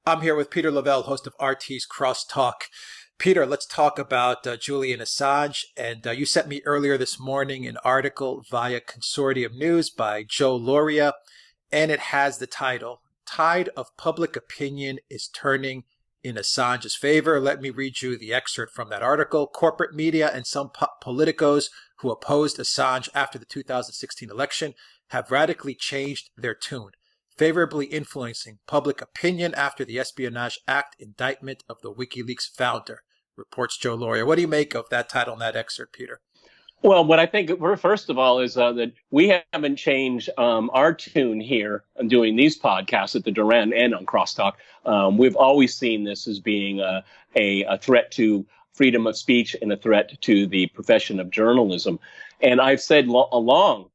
I'm here with Peter Lavelle, host of RT's CrossTalk. Peter, let's talk about Julian Assange. And you sent me earlier this morning an article via Consortium News by Joe Lauria, and it has the title, Tide of Public Opinion is Turning in Assange's Favor. Let me read you the excerpt from that article. Corporate media and some politicos who opposed Assange after the 2016 election have radically changed their tune, favorably influencing public opinion after the Espionage Act indictment of the WikiLeaks founder, reports Joe Lauria. What do you make of that title and that excerpt, Peter? Well, what I think, first of all, is that we haven't changed our tune here on doing these podcasts at the Duran and on CrossTalk. We've always seen this as being a threat to freedom of speech and a threat to the profession of journalism. And I've said along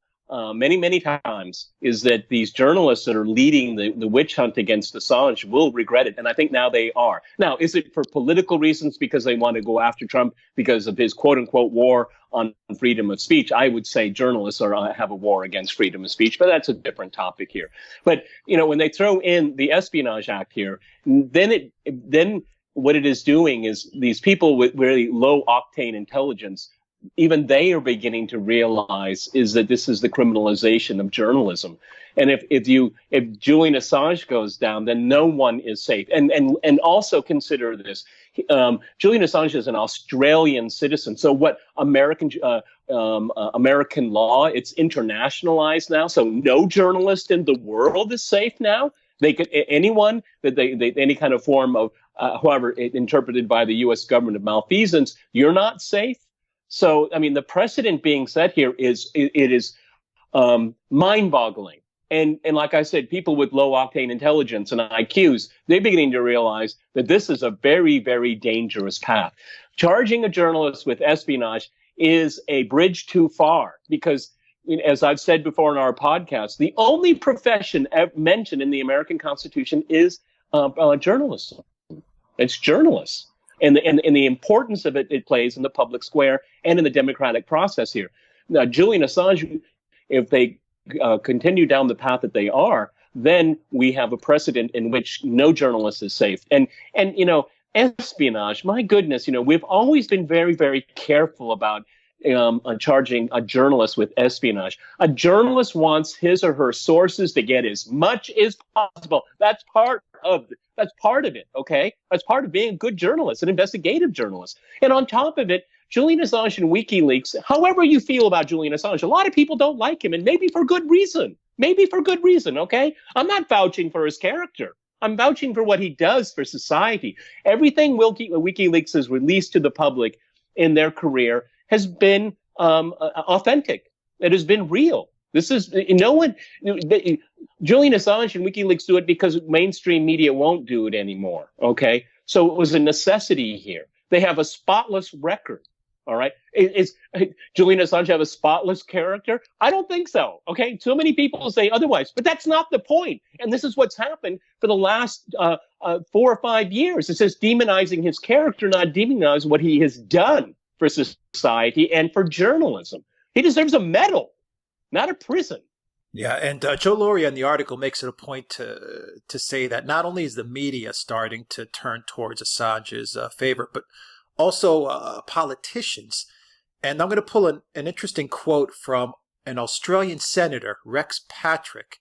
many times is that these journalists that are leading the witch hunt against Assange will regret it. And I think now they are. Now, is it for political reasons because they want to go after Trump because of his quote unquote war on freedom of speech? I would say journalists have a war against freedom of speech, but that's a different topic here. But, you know, when they throw in the Espionage Act here, then what it is doing is these people with very low octane intelligence, even they are beginning to realize is that this is the criminalization of journalism. And if Julian Assange goes down, then no one is safe. And also consider this. Julian Assange is an Australian citizen. So what American law, it's internationalized now. So no journalist in the world is safe now. They could, anyone that any kind of form of, however interpreted by the U.S. government of malfeasance, you're not safe. So, I mean, the precedent being set here is mind-boggling. And like I said, people with low octane intelligence and IQs, they're beginning to realize that this is a very, very dangerous path. Charging a journalist with espionage is a bridge too far because, as I've said before in our podcast, the only profession mentioned in the American Constitution is journalism. It's journalists. And the importance of it plays in the public square and in the democratic process here. Now, Julian Assange, if they continue down the path that they are, then we have a precedent in which no journalist is safe. And you know, espionage, my goodness, you know, we've always been very, very careful about charging a journalist with espionage. A journalist wants his or her sources to get as much as possible. That's part of it, okay? That's part of being a good journalist, an investigative journalist. And on top of it, Julian Assange and WikiLeaks, however you feel about Julian Assange, a lot of people don't like him, and maybe for good reason. Okay? I'm not vouching for his character. I'm vouching for what he does for society. Everything WikiLeaks has released to the public in their career has been authentic. It has been real. This is Julian Assange and WikiLeaks do it because mainstream media won't do it anymore. Okay, so it was a necessity here. They have a spotless record. All right, is Julian Assange have a spotless character? I don't think so. Okay, too many people say otherwise, but that's not the point. And this is what's happened for the last 4 or 5 years. It's just demonizing his character, not demonizing what he has done for society and for journalism. He deserves a medal, not a prison. Yeah, and Joe Lauria in the article makes it a point to say that not only is the media starting to turn towards Assange's favor, but also politicians. And I'm going to pull an interesting quote from an Australian senator, Rex Patrick.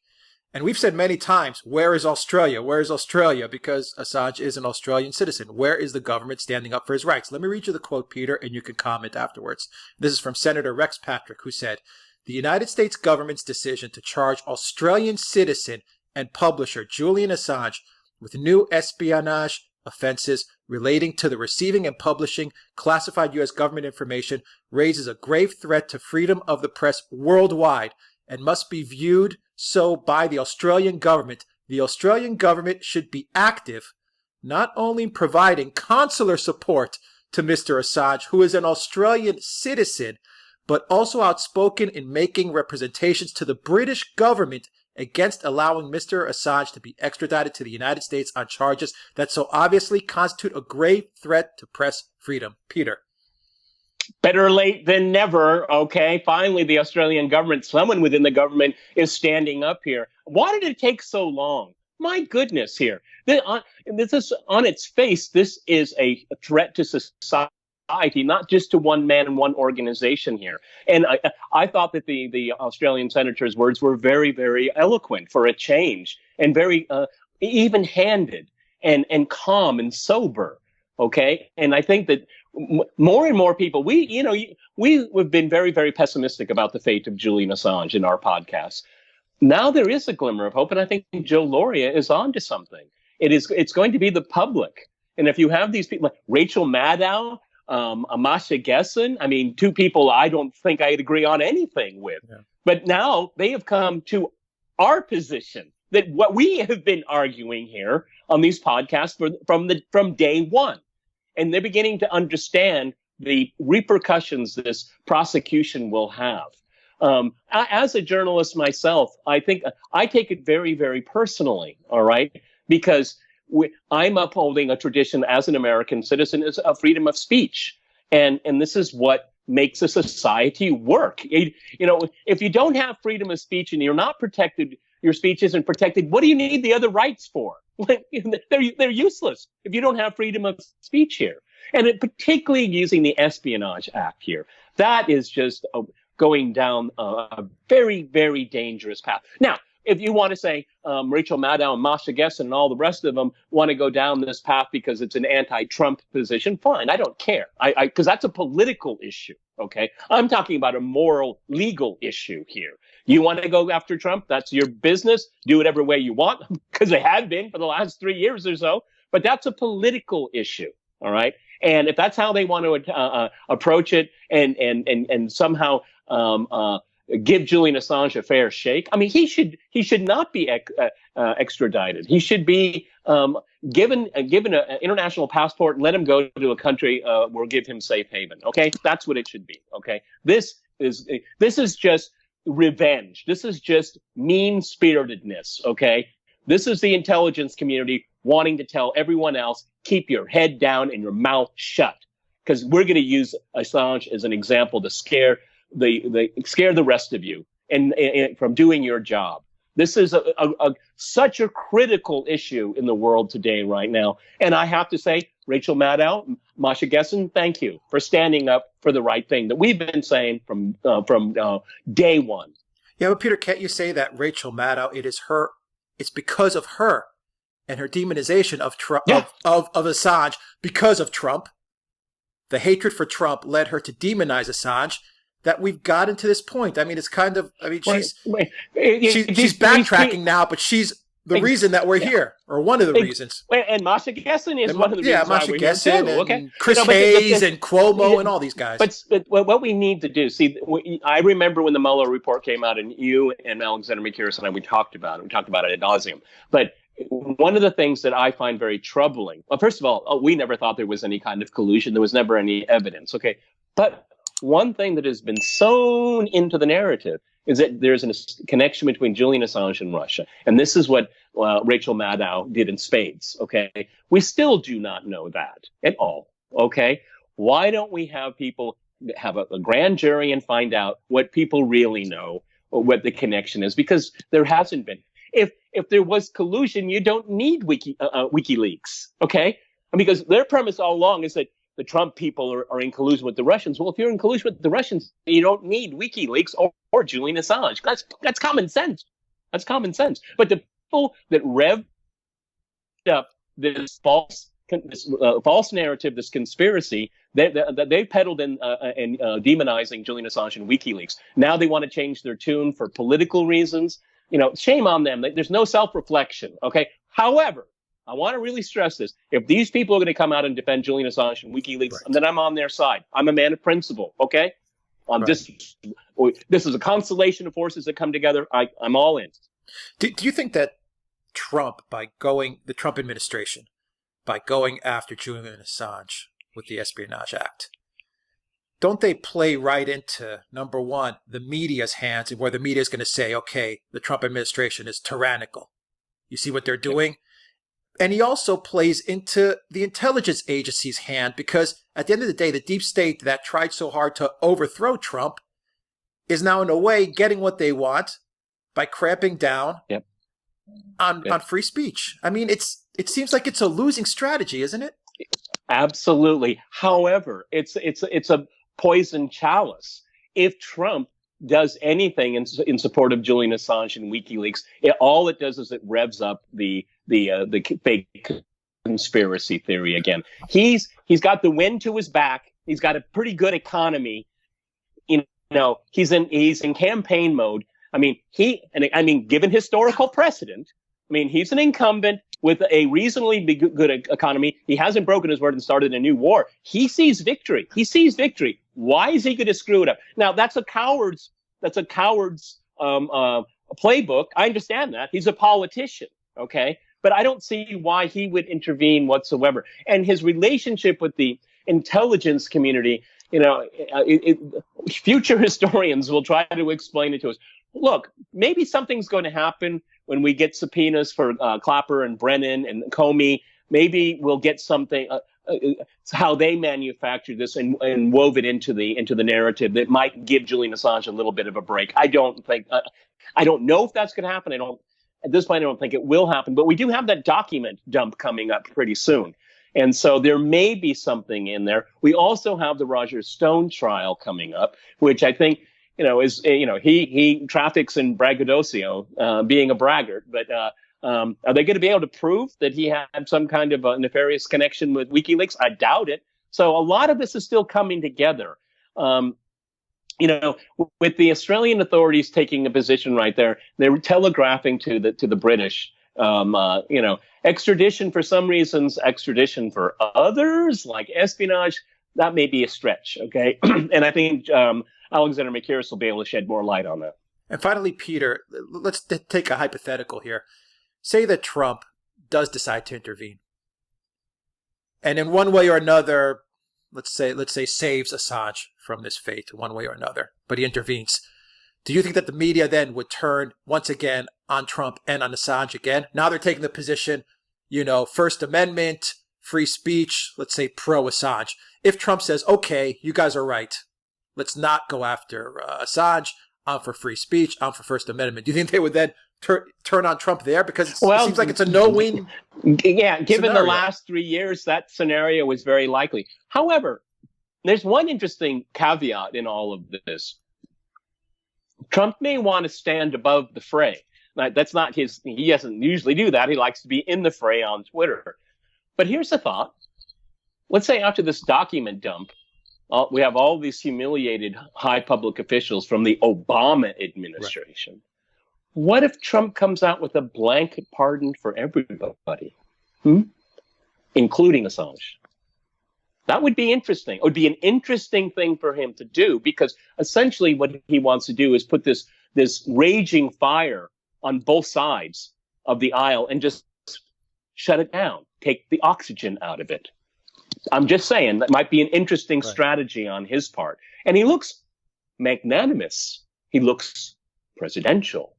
And we've said many times, where is Australia? Where is Australia? Because Assange is an Australian citizen. Where is the government standing up for his rights? Let me read you the quote, Peter, and you can comment afterwards. This is from Senator Rex Patrick, who said, "The United States government's decision to charge Australian citizen and publisher Julian Assange with new espionage offenses relating to the receiving and publishing classified U.S. government information raises a grave threat to freedom of the press worldwide and must be viewed so by the Australian government. The Australian government should be active, not only in providing consular support to Mr. Assange, who is an Australian citizen, but also outspoken in making representations to the British government against allowing Mr. Assange to be extradited to the United States on charges that so obviously constitute a grave threat to press freedom." Peter. Better late than never, okay? Finally, the Australian government, someone within the government is standing up here. Why did it take so long? My goodness, here. This is on its face. This is a threat to society, not just to one man and one organization here. And I thought that the Australian senator's words were very, very eloquent for a change, and very even-handed and calm and sober. Okay, and I think that more and more people, we've been very, very pessimistic about the fate of Julian Assange in our podcast. Now there is a glimmer of hope, and I think Joe Lauria is on to something. It's going to be the public. And if you have these people like Rachel Maddow, Amasha Gessen, I mean, two people I don't think I'd agree on anything with. Yeah. But now they have come to our position, that what we have been arguing here on these podcasts from day one. And they're beginning to understand the repercussions this prosecution will have. As a journalist myself, I think I take it very, very personally, all right? Because I'm upholding a tradition as an American citizen, is a freedom of speech. And this is what makes a society work. If you don't have freedom of speech and you're not protected, your speech isn't protected, what do you need the other rights for? They're useless if you don't have freedom of speech here. And particularly using the Espionage Act here, that is just going down a very, very dangerous path. Now, if you want to say Rachel Maddow and Masha Gessen and all the rest of them want to go down this path because it's an anti-Trump position, fine, I don't care. Because that's a political issue, okay? I'm talking about a moral, legal issue here. You want to go after Trump? That's your business. Do whatever way you want, because they have been for the last 3 years or so. But that's a political issue, all right? And if that's how they want to approach it and somehow give Julian Assange a fair shake, I mean, he should not be extradited. He should be given an international passport and let him go to a country where we'll give him safe haven. Okay, that's what it should be. Okay, this is just revenge. This is just mean-spiritedness. Okay, this is the intelligence community wanting to tell everyone else, keep your head down and your mouth shut, because we're going to use Assange as an example to scare the rest of you and from doing your job. This is such a critical issue in the world today, right now. And I have to say, Rachel Maddow, Masha Gessen, thank you for standing up for the right thing that we've been saying from day one. Yeah, but Peter, can't you say that Rachel Maddow, it's because of her and her demonization of Trump, yeah, of Assange, because of Trump, the hatred for Trump led her to demonize Assange, that we've gotten to this point. I mean, it's kind of, I mean, she's backtracking now, but she's the reason that we're here, or one of the reasons. And Masha Gessen is one of the reasons Masha why we're Gessen here too. And okay, Chris Hayes and Cuomo and all these guys. But what we need to do, see, I remember when the Mueller report came out, and you and Alexander Mercouris and I, we talked about it ad nauseum. But one of the things that I find very troubling, well, first of all, we never thought there was any kind of collusion. There was never any evidence. Okay, but one thing that has been sewn into the narrative is that there's a connection between Julian Assange and Russia. And this is what Rachel Maddow did in spades, okay? We still do not know that at all, okay? Why don't we have people have a grand jury and find out what people really know, or what the connection is? Because there hasn't been. If there was collusion, you don't need WikiLeaks, okay? Because their premise all along is that the Trump people are in collusion with the Russians. Well, if you're in collusion with the Russians, you don't need WikiLeaks or Julian Assange. That's common sense. That's common sense. But the people that revved up this false narrative, this conspiracy, they peddled in demonizing Julian Assange and WikiLeaks. Now they want to change their tune for political reasons. Shame on them. There's no self-reflection. Okay. However, I want to really stress this. If these people are going to come out and defend Julian Assange and WikiLeaks, right, then I'm on their side. I'm a man of principle, okay? Right. This is a constellation of forces that come together. I'm all in. Do you think that the Trump administration, by going after Julian Assange with the Espionage Act, don't they play right into, number one, the media's hands, and where the media is going to say, okay, the Trump administration is tyrannical. You see what they're doing? And he also plays into the intelligence agency's hand, because at the end of the day, the deep state that tried so hard to overthrow Trump is now, in a way, getting what they want by cramping down, yep, on free speech. I mean, it seems like it's a losing strategy, isn't it? Absolutely. However, it's a poison chalice. If Trump does anything in support of Julian Assange and WikiLeaks, all it does is it revs up the fake conspiracy theory again. He's got the wind to his back. He's got a pretty good economy. You know, he's in campaign mode. I mean, given historical precedent, I mean, he's an incumbent with a reasonably good economy. He hasn't broken his word and started a new war. He sees victory. Why is he going to screw it up? Now, that's a coward's playbook. I understand that. He's a politician, okay? But I don't see why he would intervene whatsoever. And his relationship with the intelligence community, you know, future historians will try to explain it to us. Look, maybe something's going to happen when we get subpoenas for Clapper and Brennan and Comey. Maybe we'll get something, how they manufactured this and wove it into the narrative that might give Julian Assange a little bit of a break. I don't know if that's going to happen. At this point, I don't think it will happen. But we do have that document dump coming up pretty soon. And so there may be something in there. We also have the Roger Stone trial coming up, which I think, you know, he traffics in braggadocio, being a braggart. But are they going to be able to prove that he had some kind of a nefarious connection with WikiLeaks? I doubt it. So a lot of this is still coming together. You know, with the Australian authorities taking a position right there, they were telegraphing to the British, you know, extradition for some reasons, extradition for others, like espionage, that may be a stretch, okay? And I think Alexander Mercouris will be able to shed more light on that. And finally, Peter, let's take a hypothetical here. Say that Trump does decide to intervene, and in one way or another, let's say saves Assange from this fate one way or another, but he intervenes. Do you think that the media then would turn once again on Trump and on Assange again? Now they're taking the position, you know, First Amendment, free speech, let's say pro Assange. If Trump says, okay, you guys are right, let's not go after Assange, I'm for free speech, I'm for First Amendment. Do you think they would then turn on Trump there? Because it seems like it's a no-win. Yeah, given scenario. The last 3 years, that scenario was very likely. However, there's one interesting caveat in all of this. Trump may want to stand above the fray. Now, that's not he doesn't usually do that. He likes to be in the fray on Twitter. But here's the thought. Let's say after this document dump, we have all these humiliated high public officials from the Obama administration. Right. What if Trump comes out with a blanket pardon for everybody, including Assange? That would be interesting. It would be an interesting thing for him to do, because essentially what he wants to do is put this raging fire on both sides of the aisle and just shut it down, take the oxygen out of it. I'm just saying that might be an interesting strategy on his part. And he looks magnanimous. He looks presidential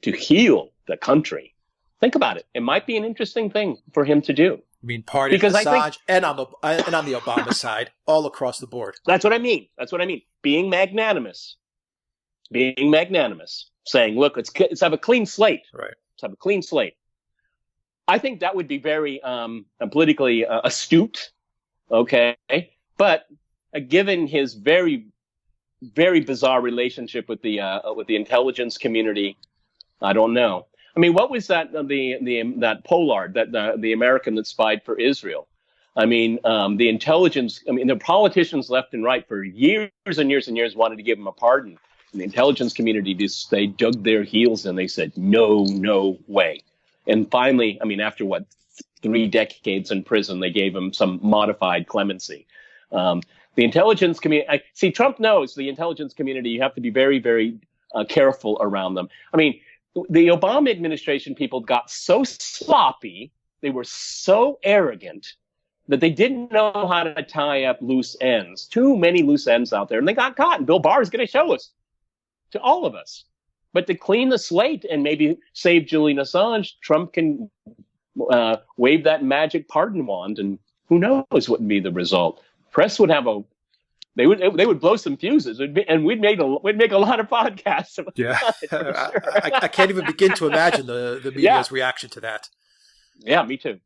to heal the country. Think about it. It might be an interesting thing for him to do. I mean, pardon Assange and on the Obama side, all across the board. That's what I mean. Being magnanimous, saying, look, let's have a clean slate. Right. Let's have a clean slate. I think that would be very politically astute. Okay. But given his very, very bizarre relationship with the intelligence community, I don't know. I mean, what was that? That Pollard, the American that spied for Israel. I mean, the intelligence. I mean, the politicians left and right for years and years and years wanted to give him a pardon, and the intelligence community they dug their heels in. They said no way. And finally, I mean, after 3 decades in prison, they gave him some modified clemency. The intelligence community. See, Trump knows the intelligence community. You have to be very, very careful around them. I mean. The Obama administration people got so sloppy, they were so arrogant that they didn't know how to tie up loose ends. Too many loose ends out there, and they got caught. And Bill Barr is going to show us, to all of us. But to clean the slate and maybe save Julian Assange, Trump can wave that magic pardon wand, and who knows what would be the result. Press would have a They would blow some fuses, and we'd make a lot of podcasts about Yeah, it, for sure. I can't even begin to imagine the media's reaction to that. Yeah, me too.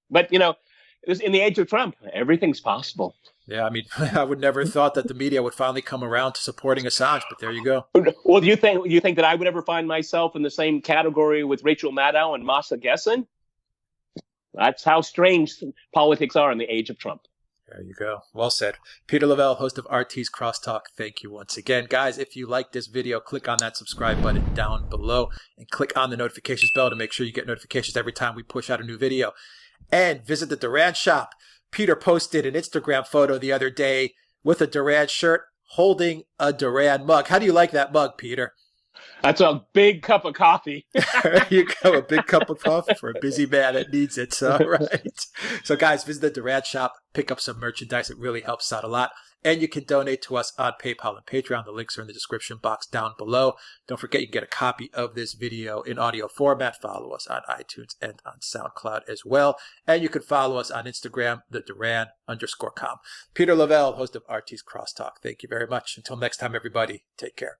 But in the age of Trump, everything's possible. Yeah, I mean, I would never have thought that the media would finally come around to supporting Assange, but there you go. Well, do you think that I would ever find myself in the same category with Rachel Maddow and Masa Gessen? That's how strange politics are in the age of Trump. There you go. Well said. Peter Lavelle, host of RT's CrossTalk. Thank you once again. Guys, if you like this video, click on that subscribe button down below and click on the notifications bell to make sure you get notifications every time we push out a new video. And visit the Duran shop. Peter posted an Instagram photo the other day with a Duran shirt holding a Duran mug. How do you like that mug, Peter? That's a big cup of coffee. There you go, a big cup of coffee for a busy man that needs it. So, right. So, guys, visit the Duran shop, pick up some merchandise. It really helps out a lot. And you can donate to us on PayPal and Patreon. The links are in the description box down below. Don't forget you can get a copy of this video in audio format. Follow us on iTunes and on SoundCloud as well. And you can follow us on Instagram, the Duran_com. Peter Lavelle, host of RT's CrossTalk. Thank you very much. Until next time, everybody, take care.